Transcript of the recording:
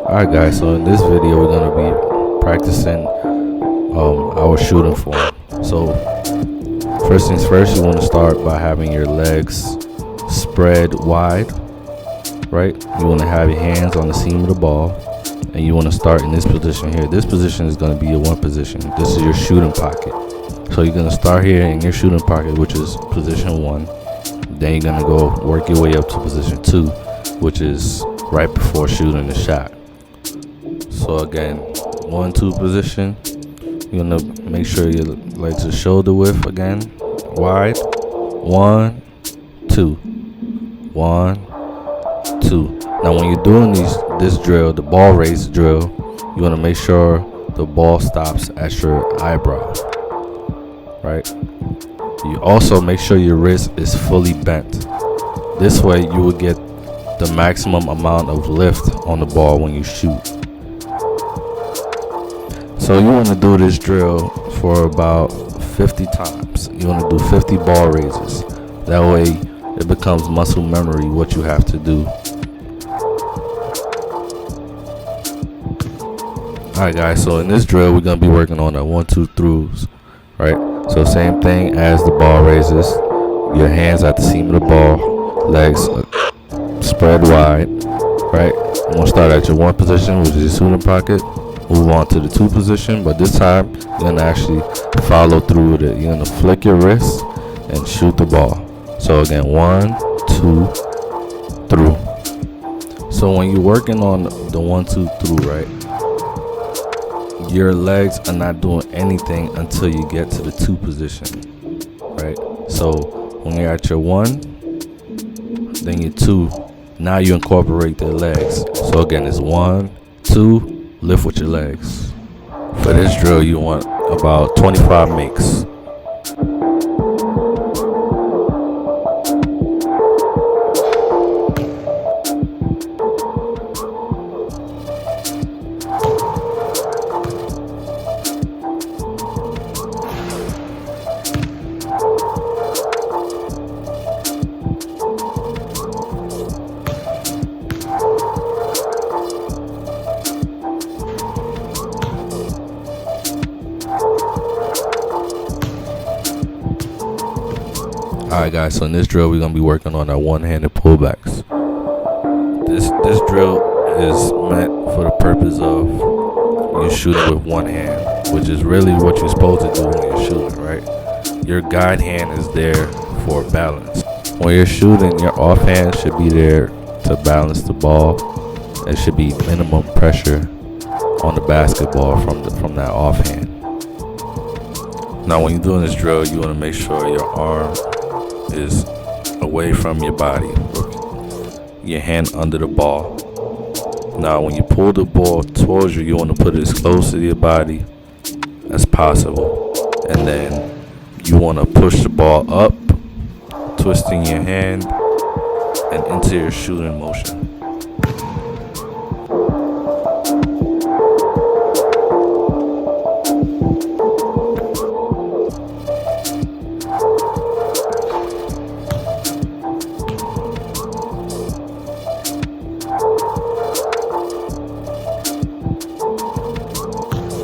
Alright guys, so in this video we're going to be practicing our shooting form. So first things first, you want to start by having your legs spread wide, right? You want to have your hands on the seam of the ball, and you want to start in this position here. This position is going to be your one position. This is your shooting pocket. So you're going to start here in your shooting pocket, which is position 1. Then you're going to go work your way up to position 2, which is right before shooting the shot. So again, 1, 2 position. You're gonna make sure your legs are shoulder width again, wide. 1, 2, 1, 2. Now when you're doing this drill, the ball raise drill, you want to make sure the ball stops at your eyebrow, right? You also make sure your wrist is fully bent. This way you will get the maximum amount of lift on the ball when you shoot. So you want to do this drill for about 50 times. You want to do 50 ball raises. That way it becomes muscle memory what you have to do. Alright guys, so in this drill we're going to be working on the 1, 2 throughs, right? So same thing as the ball raises. Your hands at the seam of the ball, legs spread wide, right? You want to start at your 1 position, which is your shooting pocket. Move on to the 2 position, but this time you're gonna actually follow through with it. You're gonna flick your wrist and shoot the ball. So again, 1, 2, through. So when you're working on the 1, 2 through, right, your legs are not doing anything until you get to the 2 position, right? So when you're at your 1, then your 2, now you incorporate their legs. So again, it's 1, 2. Lift with your legs. For this drill, you want about 25 makes. Alright guys, so in this drill we're going to be working on our one-handed pullbacks. This drill is meant for the purpose of you shooting with one hand, which is really what you're supposed to do when you're shooting, right? Your guide hand is there for balance. When you're shooting, your offhand should be there to balance the ball. There should be minimum pressure on the basketball from that offhand. Now when you're doing this drill, you want to make sure your arm is away from your body, your hand under the ball. Now when you pull the ball towards you, you want to put it as close to your body as possible, and then you want to push the ball up, twisting your hand and into your shooting motion.